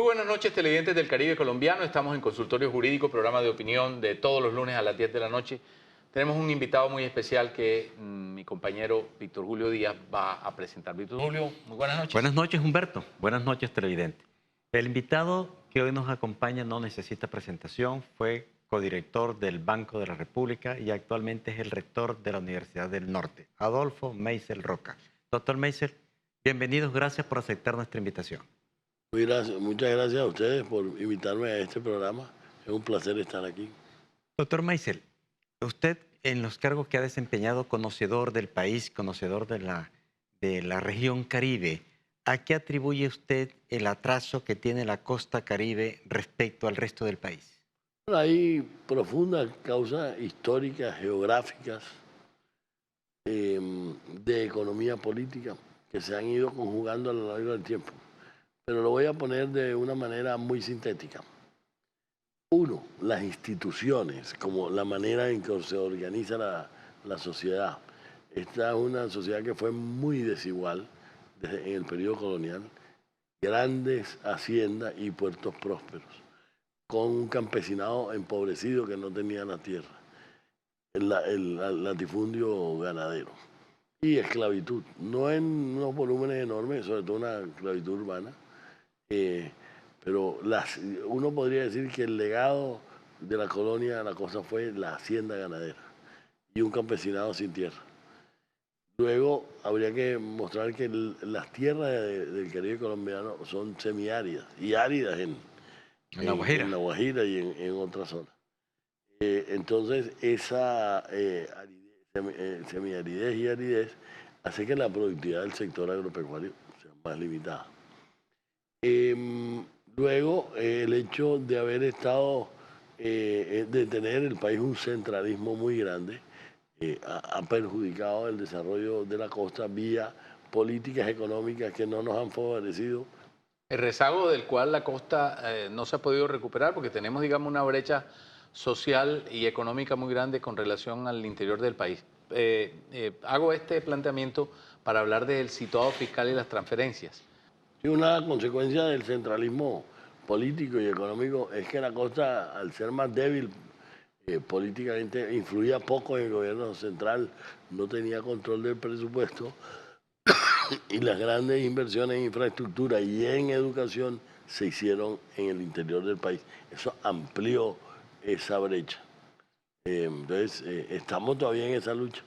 buenas noches, televidentes del Caribe colombiano. Estamos en Consultorio Jurídico, programa de opinión de todos los lunes a las 10 de la noche. Tenemos un invitado muy especial que mi compañero Víctor Julio Díaz va a presentar. Víctor Julio, muy buenas noches. Buenas noches, Humberto. Buenas noches, televidente. El invitado que hoy nos acompaña no necesita presentación. Fue codirector del Banco de la República y actualmente es el rector de la Universidad del Norte, Adolfo Meisel Roca. Doctor Meisel, bienvenidos. Gracias por aceptar nuestra invitación. Muchas gracias a ustedes por invitarme a este programa. Es un placer estar aquí. Doctor Meisel, usted en los cargos que ha desempeñado, conocedor del país, conocedor de la región Caribe, ¿a qué atribuye usted el atraso que tiene la costa Caribe respecto al resto del país? Hay profundas causas históricas, geográficas, de economía política que se han ido conjugando a lo largo del tiempo. Pero lo voy a poner de una manera muy sintética. Uno, las instituciones, como la manera en que se organiza la sociedad. Esta es una sociedad que fue muy desigual en el periodo colonial. Grandes haciendas y puertos prósperos, con un campesinado empobrecido que no tenía la tierra, el latifundio ganadero. Y esclavitud, no en unos volúmenes enormes, sobre todo una esclavitud urbana, pero uno podría decir que el legado de la colonia a la costa fue la hacienda ganadera y un campesinado sin tierra. Luego habría que mostrar que las tierras del Caribe colombiano son semiáridas y áridas en La Guajira y en otras zonas. Entonces esa semiaridez y aridez hace que la productividad del sector agropecuario sea más limitada. Luego, el hecho de haber estado, de tener el país un centralismo muy grande, ha perjudicado el desarrollo de la costa vía políticas económicas que no nos han favorecido. El rezago del cual la costa no se ha podido recuperar porque tenemos, digamos, una brecha social y económica muy grande con relación al interior del país. Hago este planteamiento para hablar del situado fiscal y las transferencias. Y una consecuencia del centralismo político y económico es que la costa, al ser más débil políticamente, influía poco en el gobierno central, no tenía control del presupuesto y las grandes inversiones en infraestructura y en educación se hicieron en el interior del país. Eso amplió esa brecha. Entonces, estamos todavía en esa lucha.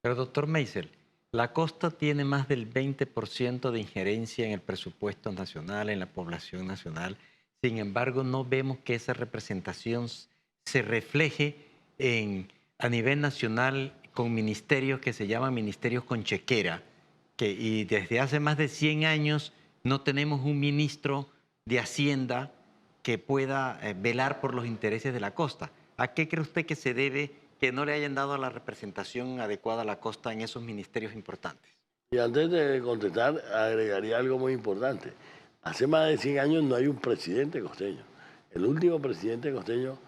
Pero, doctor Meisel, la costa tiene más del 20% de injerencia en el presupuesto nacional, en la población nacional. Sin embargo, no vemos que esa representación se refleje a nivel nacional con ministerios que se llaman ministerios con chequera. Y desde hace más de 100 años no tenemos un ministro de Hacienda que pueda velar por los intereses de la costa. ¿A qué cree usted que se debe que no le hayan dado la representación adecuada a la costa en esos ministerios importantes? Y antes de contestar, agregaría algo muy importante. Hace más de 100 años no hay un presidente costeño. El último presidente costeño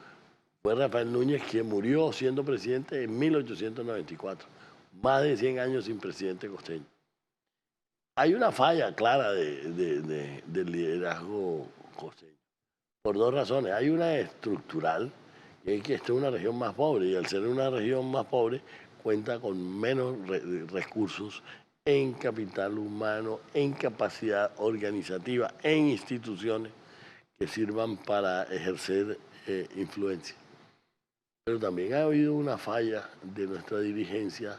fue Rafael Núñez, quien murió siendo presidente en 1894. Más de 100 años sin presidente costeño. Hay una falla clara del liderazgo costeño, por dos razones. Hay una estructural, y es que esta es una región más pobre, y al ser una región más pobre, cuenta con menos recursos en capital humano, en capacidad organizativa, en instituciones que sirvan para ejercer influencia. Pero también ha habido una falla de nuestra dirigencia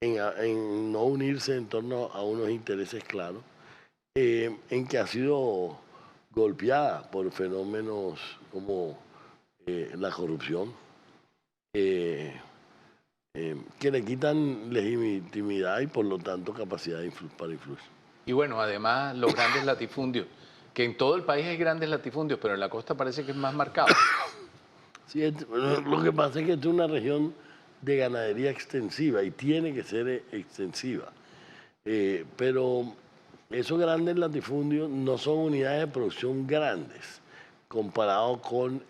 en no unirse en torno a unos intereses claros, en que ha sido golpeada por fenómenos como la corrupción, que le quitan legitimidad y por lo tanto capacidad para influir. Y bueno, además los grandes latifundios, que en todo el país hay grandes latifundios, pero en la costa parece que es más marcado. Sí, lo que pasa es que esta es una región de ganadería extensiva y tiene que ser extensiva. Pero esos grandes latifundios no son unidades de producción grandes comparado con,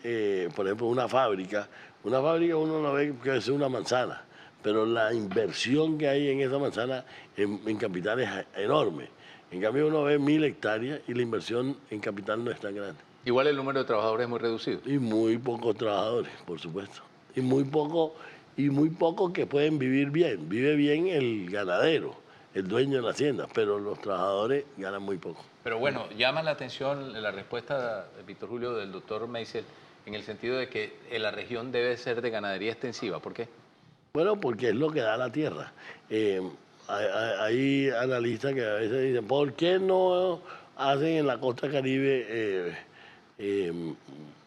por ejemplo, una fábrica. Una fábrica uno la ve que es una manzana, pero la inversión que hay en esa manzana en capital es enorme. En cambio uno ve 1000 hectáreas y la inversión en capital no es tan grande. Igual el número de trabajadores es muy reducido. Y muy pocos trabajadores, por supuesto. Y muy poco que pueden vivir bien. Vive bien el ganadero, el dueño de la hacienda, pero los trabajadores ganan muy poco. Pero bueno, llama la atención la respuesta, Víctor Julio, del doctor Meisel, en el sentido de que la región debe ser de ganadería extensiva. ¿Por qué? Bueno, porque es lo que da la tierra. Hay analistas que a veces dicen, ¿por qué no hacen en la costa Caribe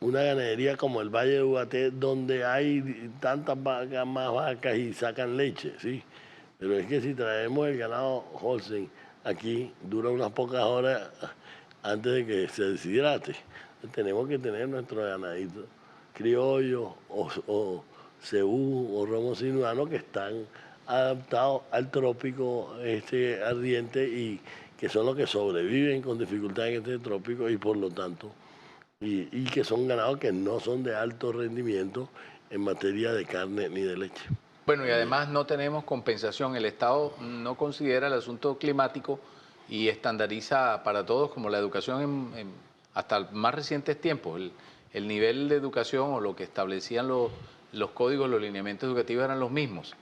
una ganadería como el Valle de Ubaté, donde hay tantas vacas, más vacas y sacan leche? Sí, pero es que si traemos el ganado Holstein aquí, dura unas pocas horas antes de que se deshidrate. Tenemos que tener nuestro ganadito criollo o cebú o romo sinuano que están adaptados al trópico ardiente y que son los que sobreviven con dificultad en este trópico y por lo tanto, y que son ganados que no son de alto rendimiento en materia de carne ni de leche. Bueno, y además no tenemos compensación. El Estado no considera el asunto climático y estandariza para todos como la educación hasta más recientes tiempos. El nivel de educación o lo que establecían los códigos, los lineamientos educativos eran los mismos.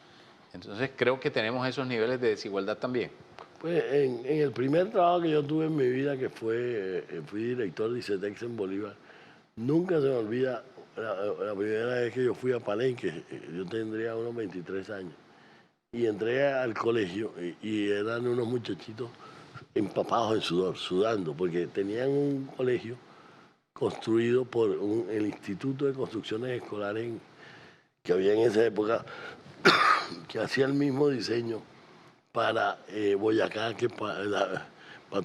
Entonces creo que tenemos esos niveles de desigualdad también. Pues en el primer trabajo que yo tuve en mi vida, que fui director de ICETEX en Bolívar, nunca se me olvida la primera vez que yo fui a Palenque. Yo tendría unos 23 años, y entré al colegio y eran unos muchachitos empapados en sudor, sudando, porque tenían un colegio construido por el Instituto de Construcciones Escolares que había en esa época, que hacía el mismo diseño para Boyacá que para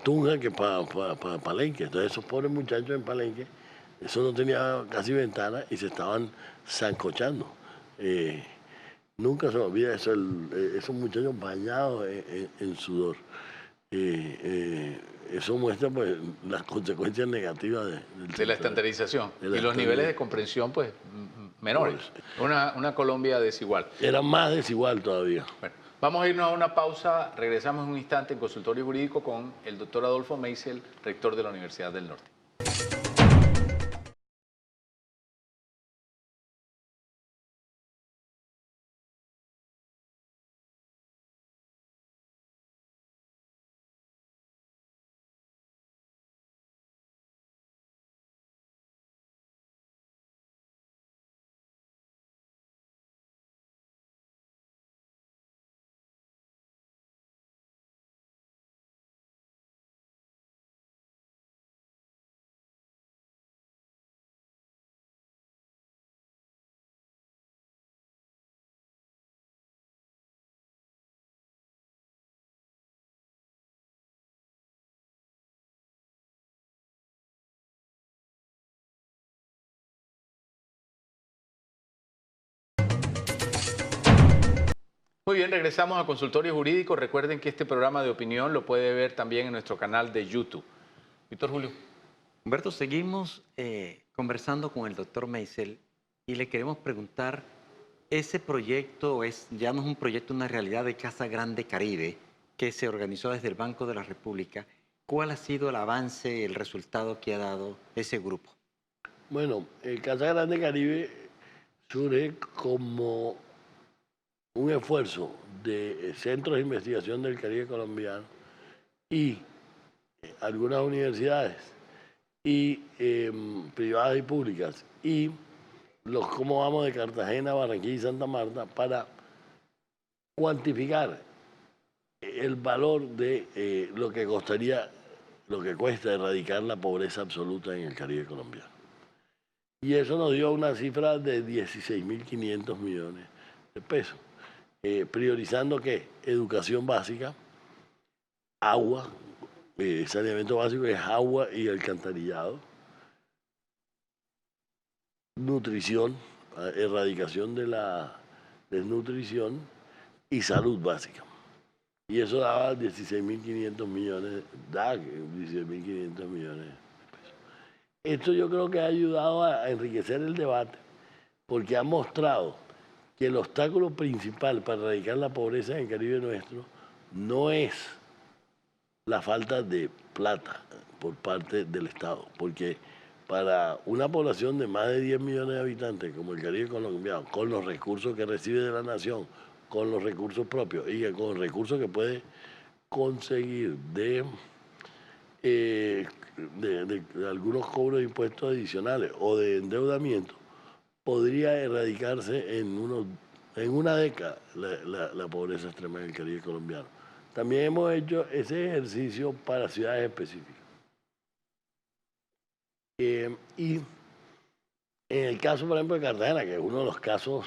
Tunja que para Palenque. Entonces esos pobres muchachos en Palenque, eso no tenía casi ventana y se estaban zancochando. Nunca se me olvida eso, esos muchachos bañados en sudor. Eso muestra pues las consecuencias negativas de la estandarización y los niveles de comprensión pues menores. Una Colombia desigual. Era más desigual todavía. Bueno, vamos a irnos a una pausa. Regresamos en un instante en Consultorio Jurídico con el doctor Adolfo Meisel, rector de la Universidad del Norte. Muy bien, regresamos a Consultorio Jurídico. Recuerden que este programa de opinión lo puede ver también en nuestro canal de YouTube. Víctor Julio. Humberto, seguimos conversando con el doctor Meisel y le queremos preguntar, ese proyecto ya no es un proyecto, una realidad de Casa Grande Caribe que se organizó desde el Banco de la República. ¿Cuál ha sido el avance, el resultado que ha dado ese grupo? Bueno, el Casa Grande Caribe surge como un esfuerzo de centros de investigación del Caribe colombiano y algunas universidades y privadas y públicas y los cómo vamos de Cartagena, Barranquilla y Santa Marta para cuantificar el valor de lo que costaría, lo que cuesta erradicar la pobreza absoluta en el Caribe colombiano. Y eso nos dio una cifra de 16.500 millones de pesos. Priorizando ¿qué? Educación básica, agua, saneamiento básico es agua y alcantarillado, nutrición, erradicación de la desnutrición y salud básica. Y eso daba 16.500 millones, da 16.500 millones de pesos. Esto yo creo que ha ayudado a enriquecer el debate porque ha mostrado que el obstáculo principal para erradicar la pobreza en el Caribe nuestro no es la falta de plata por parte del Estado, porque para una población de más de 10 millones de habitantes como el Caribe colombiano, con los recursos que recibe de la nación, con los recursos propios y con los recursos que puede conseguir eh, de algunos cobros de impuestos adicionales o de endeudamiento, podría erradicarse en una década la pobreza extrema en el Caribe colombiano. También hemos hecho ese ejercicio para ciudades específicas. Y en el caso, por ejemplo, de Cartagena, que es uno de los casos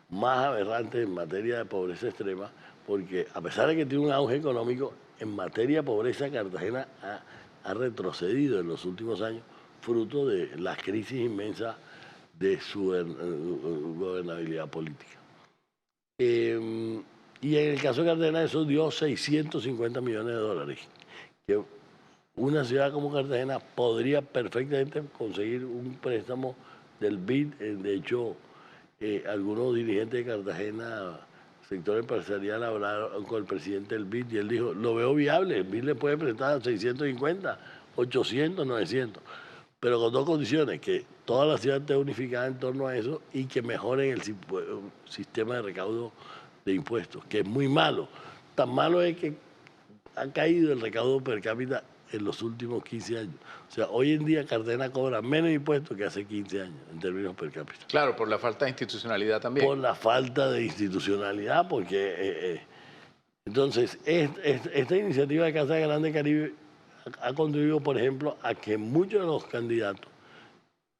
más aberrantes en materia de pobreza extrema, porque a pesar de que tiene un auge económico, en materia de pobreza Cartagena ha retrocedido en los últimos años, fruto de la crisis inmensa de su gobernabilidad política. Y en el caso de Cartagena eso dio 650 millones de dólares, que una ciudad como Cartagena podría perfectamente conseguir un préstamo del BID. De hecho, algunos dirigentes de Cartagena, sector empresarial, hablaron con el presidente del BID y él dijo, lo veo viable, el BID le puede prestar 650, 800, 900, pero con dos condiciones, que toda la ciudad esté unificada en torno a eso y que mejoren el sistema de recaudo de impuestos, que es muy malo. Tan malo es que ha caído el recaudo per cápita en los últimos 15 años. O sea, hoy en día Cartagena cobra menos impuestos que hace 15 años en términos per cápita. Claro, por la falta de institucionalidad también. Por la falta de institucionalidad, porque entonces esta iniciativa de Casa Grande Caribe ha contribuido, por ejemplo, a que muchos de los candidatos,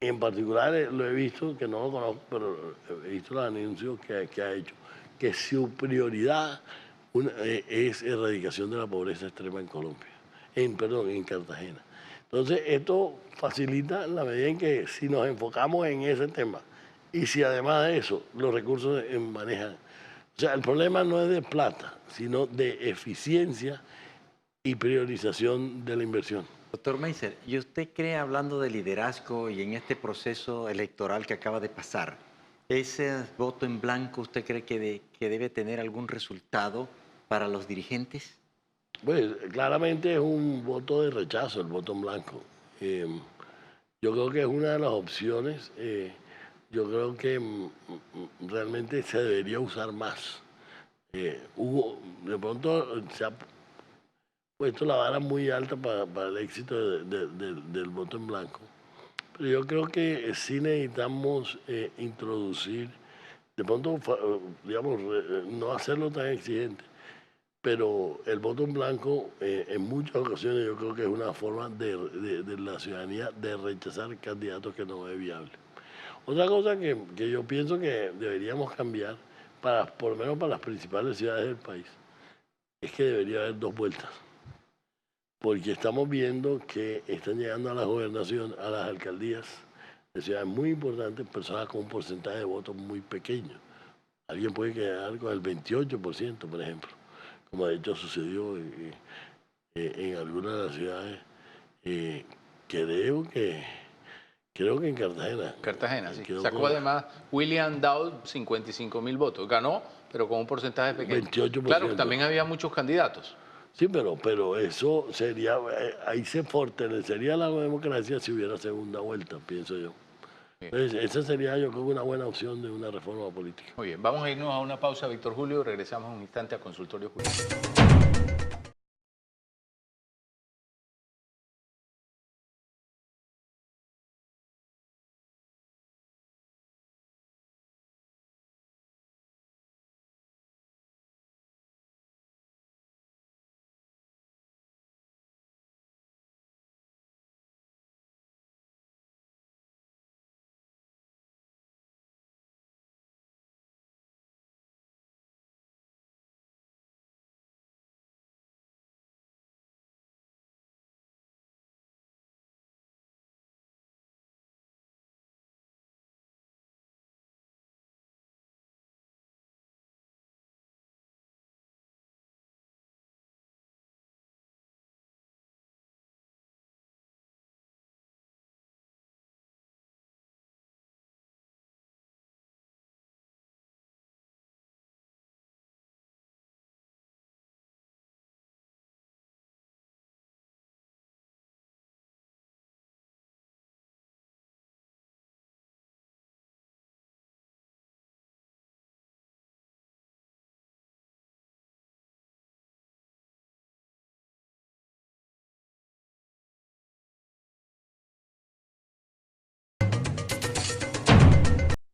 en particular lo he visto, que no lo conozco, pero he visto los anuncios que ha hecho, que su prioridad es erradicación de la pobreza extrema en Colombia, en Cartagena. Entonces, esto facilita la medida en que si nos enfocamos en ese tema y si además de eso los recursos manejan. O sea, el problema no es de plata, sino de eficiencia y priorización de la inversión. Doctor Meiser, ¿y usted cree, hablando de liderazgo y en este proceso electoral que acaba de pasar, ese voto en blanco usted cree que debe tener algún resultado para los dirigentes? Pues claramente es un voto de rechazo, el voto en blanco. Yo creo que es una de las opciones. Yo creo que realmente se debería usar más. De pronto se ha puesto la vara muy alta para el éxito del voto en blanco. Pero yo creo que sí necesitamos introducir, de pronto, digamos, no hacerlo tan exigente, pero el voto en blanco en muchas ocasiones yo creo que es una forma de la ciudadanía de rechazar candidatos que no ve viable. Otra cosa que yo pienso que deberíamos cambiar, por lo menos para las principales ciudades del país, es que debería haber dos vueltas. Porque estamos viendo que están llegando a la gobernación, a las alcaldías de ciudades muy importantes, personas con un porcentaje de votos muy pequeño. Alguien puede quedar con el 28%, por ejemplo, como de hecho sucedió en algunas de las ciudades. Creo que en Cartagena. Cartagena, sí. Quedó Sacó además William Dow 55.000 votos. Ganó, pero con un porcentaje pequeño. 28%. Claro, también había muchos candidatos. Sí, pero eso sería, ahí se fortalecería la democracia si hubiera segunda vuelta, pienso yo. Entonces, esa sería, yo creo, una buena opción de una reforma política. Muy bien, vamos a irnos a una pausa, Víctor Julio. Regresamos en un instante a Consultorio Jurídico.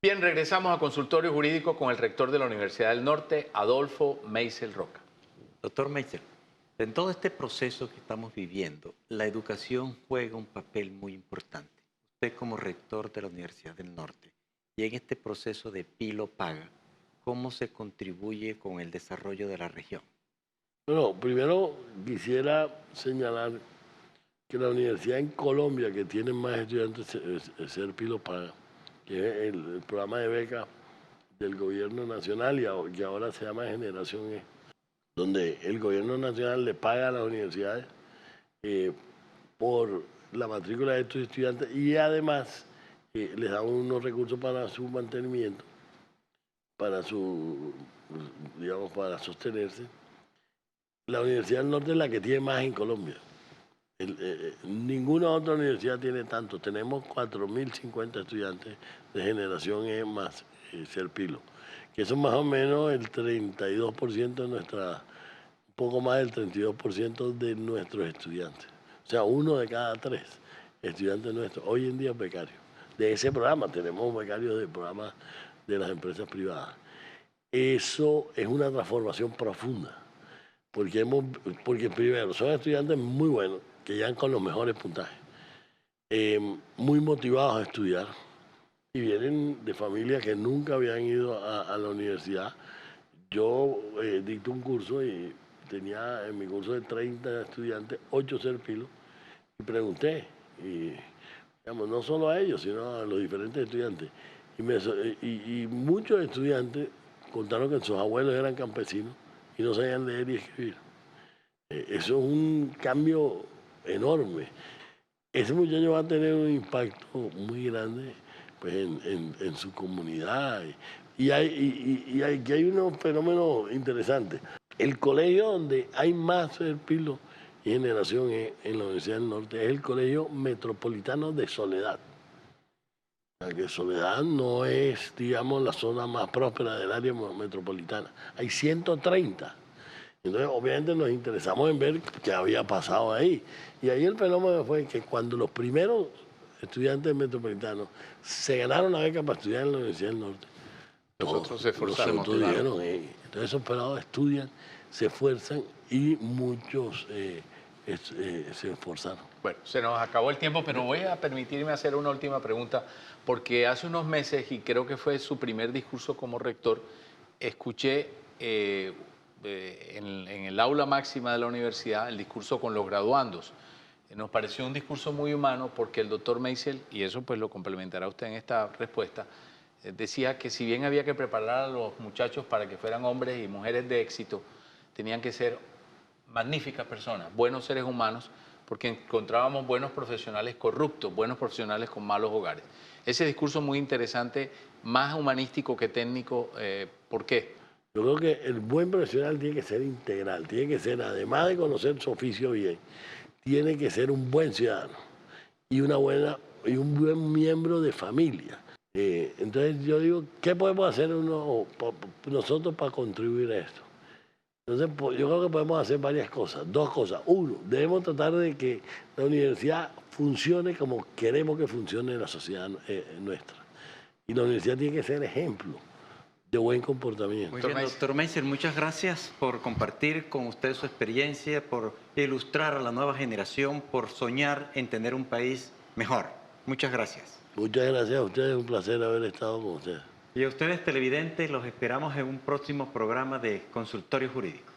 Bien, regresamos a Consultorio Jurídico con el rector de la Universidad del Norte, Adolfo Meisel Roca. Doctor Meisel, en todo este proceso que estamos viviendo, la educación juega un papel muy importante. Usted como rector de la Universidad del Norte y en este proceso de Pilo Paga, ¿cómo se contribuye con el desarrollo de la región? Bueno, primero quisiera señalar que la universidad en Colombia que tiene más estudiantes es Serpilo Paga, que es el programa de beca del gobierno nacional y que ahora se llama Generación E, donde el gobierno nacional le paga a las universidades por la matrícula de estos estudiantes y además les da unos recursos para su mantenimiento, para su, digamos, para sostenerse. La Universidad del Norte es la que tiene más en Colombia. Ninguna otra universidad tiene tanto. Tenemos 4.050 estudiantes de generación E más Serpilo, que son más o menos el 32% de nuestra, un poco más del 32% de nuestros estudiantes. O sea, 1 de cada 3 estudiantes nuestros hoy en día es becario. De ese programa, tenemos becarios del programa de las empresas privadas. Eso es una transformación profunda, porque primero son estudiantes muy buenos, que llegan con los mejores puntajes, muy motivados a estudiar y vienen de familias que nunca habían ido a la universidad. Yo dicté un curso y tenía en mi curso de 30 estudiantes, 8 Serpilos, y pregunté, y, digamos, no solo a ellos, sino a los diferentes estudiantes. Y muchos estudiantes contaron que sus abuelos eran campesinos y no sabían leer y escribir. Eso es un cambio enorme. Ese muchacho va a tener un impacto muy grande pues, en su comunidad. Y aquí hay unos fenómenos interesantes. El colegio donde hay más Serpilo y generación en la Universidad del Norte es el Colegio Metropolitano de Soledad. O sea, que Soledad no es, digamos, la zona más próspera del área metropolitana. Hay 130. Entonces, obviamente nos interesamos en ver qué había pasado ahí. Y ahí el fenómeno fue que cuando los primeros estudiantes metropolitanos se ganaron la beca para estudiar en la Universidad del Norte, Los otros se esforzaron. los otros dijeron, entonces esos pelados estudian, se esfuerzan y muchos se esforzaron. Bueno, se nos acabó el tiempo, pero voy a permitirme hacer una última pregunta, porque hace unos meses, y creo que fue su primer discurso como rector, escuché en el aula máxima de la universidad el discurso con los graduandos. Nos pareció un discurso muy humano porque el doctor Meisel, y eso pues lo complementará usted en esta respuesta, decía que si bien había que preparar a los muchachos para que fueran hombres y mujeres de éxito, tenían que ser magníficas personas, buenos seres humanos, porque encontrábamos buenos profesionales corruptos, buenos profesionales con malos hogares. Ese discurso muy interesante, más humanístico que técnico, ¿por qué? Yo creo que el buen profesional tiene que ser integral, tiene que ser, además de conocer su oficio bien, tiene que ser un buen ciudadano y un buen miembro de familia. Entonces yo digo, ¿qué podemos hacer nosotros para contribuir a esto? Entonces yo creo que podemos hacer varias cosas, 2 cosas. 1, debemos tratar de que la universidad funcione como queremos que funcione la sociedad nuestra. Y la universidad tiene que ser ejemplo de buen comportamiento. Muy bien, doctor Meisel, muchas gracias por compartir con usted su experiencia, por ilustrar a la nueva generación, por soñar en tener un país mejor. Muchas gracias. Muchas gracias a ustedes, un placer haber estado con ustedes. Y a ustedes, televidentes, los esperamos en un próximo programa de Consultorio Jurídico.